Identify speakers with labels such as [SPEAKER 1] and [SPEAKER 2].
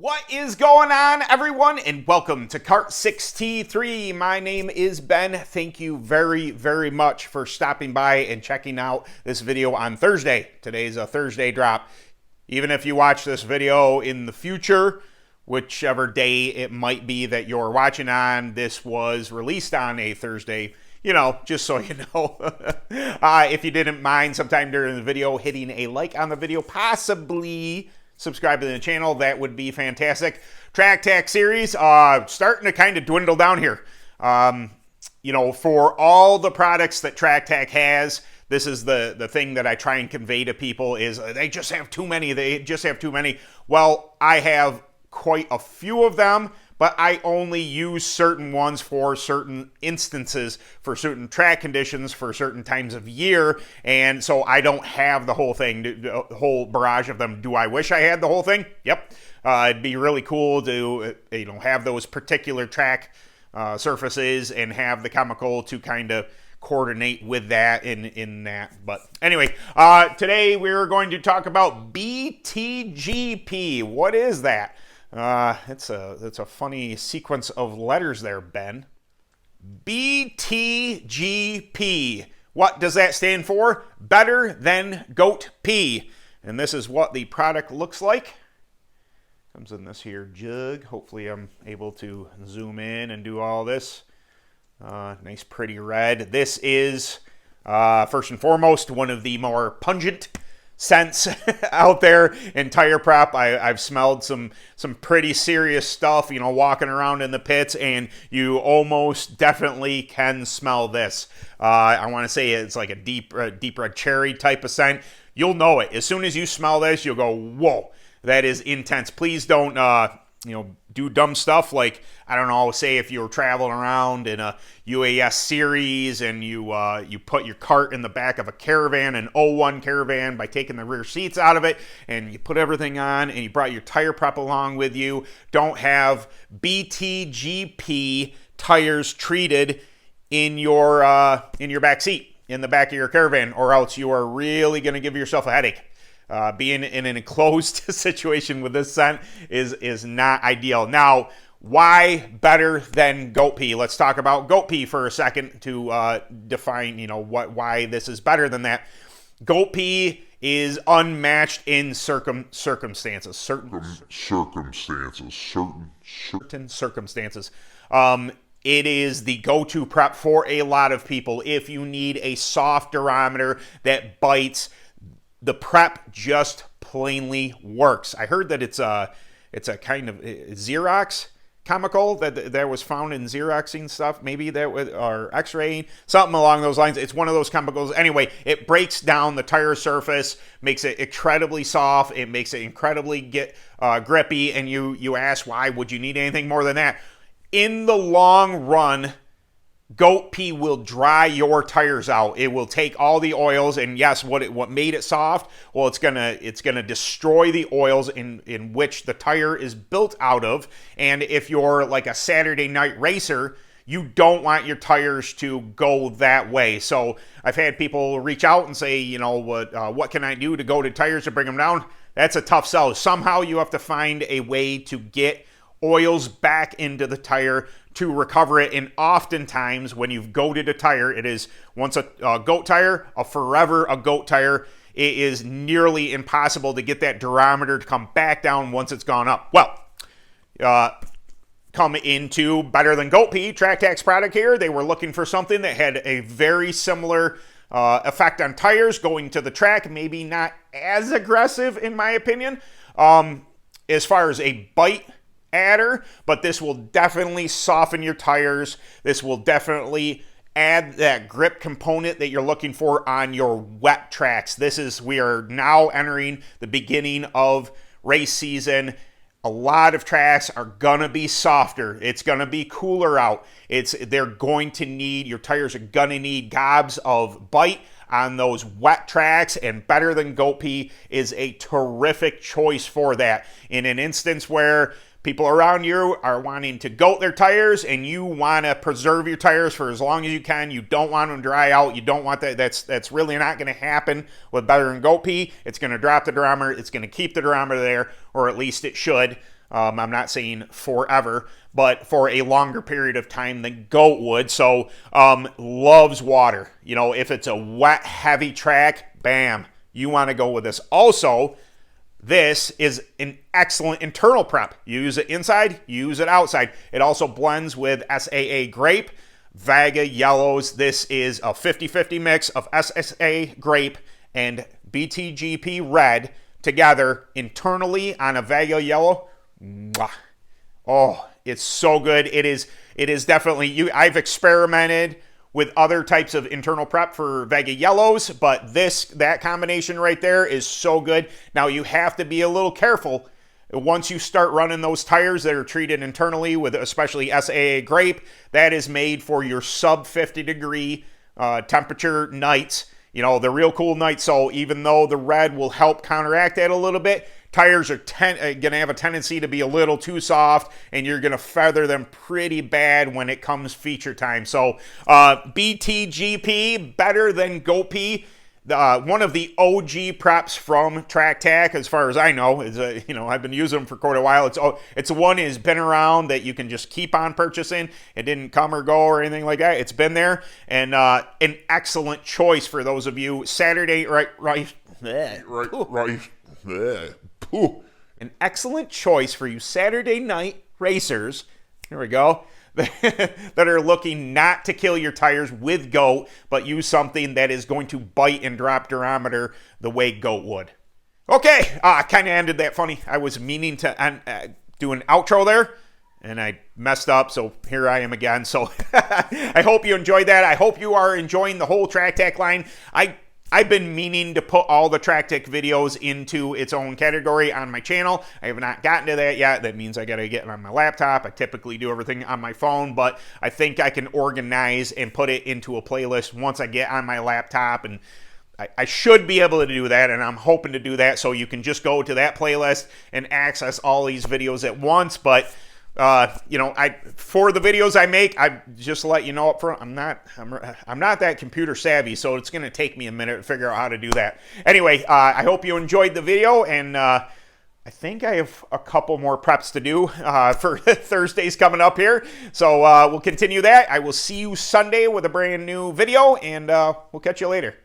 [SPEAKER 1] What is going on, everyone, and welcome to Kart 63. My name is Ben. Thank you very much for stopping by and checking out this video on Thursday. Today's a Thursday drop. Even if you watch this video in the future, whichever day it might be that you're watching on, this was released on a Thursday. You know, just so you know. If you didn't mind sometime during the video hitting a like on the video, possibly subscribe to the channel, that would be fantastic. Track Tack series starting to kind of dwindle down here. You know, for all the products that Track Tack has, this is the thing that I try and convey to people is they just have too many. They just have too many. Well, I have quite a few of them, but I only use certain ones for certain instances, for certain track conditions, for certain times of year, and so I don't have the whole thing, the whole barrage of them. Do I wish I had the whole thing? Yep. It'd be really cool to have those particular track surfaces and have the chemical to kind of coordinate with that in that. But anyway, today we're going to talk about BTGP. What is that? It's a funny sequence of letters there, Ben. BTGP. What does that stand for? Better than goat pee. And this is what the product looks like. Comes in this here jug. Hopefully I'm able to zoom in and do all this. Nice pretty red. This is, first and foremost, one of the more pungent scents out there in tire prep. I've smelled some pretty serious stuff, walking around in the pits, and you almost definitely can smell this. I want to say it's like a deep red cherry type of scent. You'll know it. As soon as you smell this, you'll go, whoa, that is intense. Please don't, do dumb stuff like, I don't know, say if you're traveling around in a UAS series and you put your cart in the back of a caravan, an '01 caravan, by taking the rear seats out of it, and you put everything on and you brought your tire prep along with you. Don't have BTGP tires treated in your back seat, in the back of your caravan, or else you are really going to give yourself a headache. Being in an enclosed situation with this scent is not ideal. Now, why better than goat pee? Let's talk about goat pee for a second to define, why this is better than that. Goat pee is unmatched in certain circumstances. It is the go-to prep for a lot of people. If you need a soft durometer that bites, the prep just plainly works. I heard that it's a kind of Xerox chemical that was found in Xeroxing stuff, maybe that was, or X-raying, something along those lines. It's one of those chemicals. Anyway, it breaks down the tire surface, makes it incredibly soft. It makes it incredibly grippy. And you ask, why would you need anything more than that? In the long run, goat pee will dry your tires out. It will take all the oils, and yes, what made it soft? Well, it's gonna destroy the oils in which the tire is built out of. And if you're like a Saturday night racer, you don't want your tires to go that way. So I've had people reach out and say, what can I do to go to tires to bring them down? That's a tough sell. Somehow you have to find a way to get oils back into the tire to recover it. And oftentimes when you've goated a tire, it is once a goat tire, forever a goat tire. It is nearly impossible to get that durometer to come back down once it's gone up. Well, come into better than goat pee, Track Tack's product here. They were looking for something that had a very similar effect on tires going to the track, maybe not as aggressive in my opinion, as far as a bite adder, but this will definitely soften your tires. This will definitely add that grip component that you're looking for on your wet tracks. We are now entering the beginning of race season. A lot of tracks are gonna be softer. It's gonna be cooler out. Your tires are gonna need gobs of bite on those wet tracks, and better than goat pee is a terrific choice for that. In an instance where people around you are wanting to goat their tires and you want to preserve your tires for as long as you can. You don't want them to dry out. You don't want that. That's really not going to happen with better than goat pee. It's going to drop the durometer. It's going to keep the durometer there, or at least it should. I'm not saying forever, but for a longer period of time than goat would. So loves water. You know, if it's a wet, heavy track, bam, you want to go with this. Also, this is an excellent internal prep. You use it inside, you use it outside. It also blends with SAA grape, Vega yellows. This is a 50-50 mix of SSA grape and BTGP red together internally on a Vega yellow. Mwah. Oh, it's so good. It is definitely, I've experimented with other types of internal prep for Vega yellows, but that combination right there is so good. Now you have to be a little careful. Once you start running those tires that are treated internally with especially SAA grape, that is made for your sub 50 degree temperature nights. You know, the real cool nights. So even though the red will help counteract that a little bit, tires are going to have a tendency to be a little too soft, and you're going to feather them pretty bad when it comes feature time. So BTGP, better than GoPro. One of the OG preps from TrackTac, as far as I know, is I've been using them for quite a while. It's one has been around that you can just keep on purchasing. It didn't come or go or anything like that. It's been there, and an excellent choice for those of you Saturday An excellent choice for you Saturday night racers. Here we go. That are looking not to kill your tires with GOAT, but use something that is going to bite and drop durometer the way GOAT would. Okay, I kind of ended that funny. I was meaning to do an outro there, and I messed up, so here I am again. So I hope you enjoyed that. I hope you are enjoying the whole TrackTac line. I've been meaning to put all the TrackTac videos into its own category on my channel. I have not gotten to that yet. That means I got to get it on my laptop. I typically do everything on my phone, but I think I can organize and put it into a playlist once I get on my laptop, and I should be able to do that, and I'm hoping to do that so you can just go to that playlist and access all these videos at once. But for the videos I make, I just let you know up front, I'm not that computer savvy, so it's going to take me a minute to figure out how to do that. Anyway, I hope you enjoyed the video, and I think I have a couple more preps to do for Thursdays coming up here. So we'll continue that. I will see you Sunday with a brand new video, and we'll catch you later.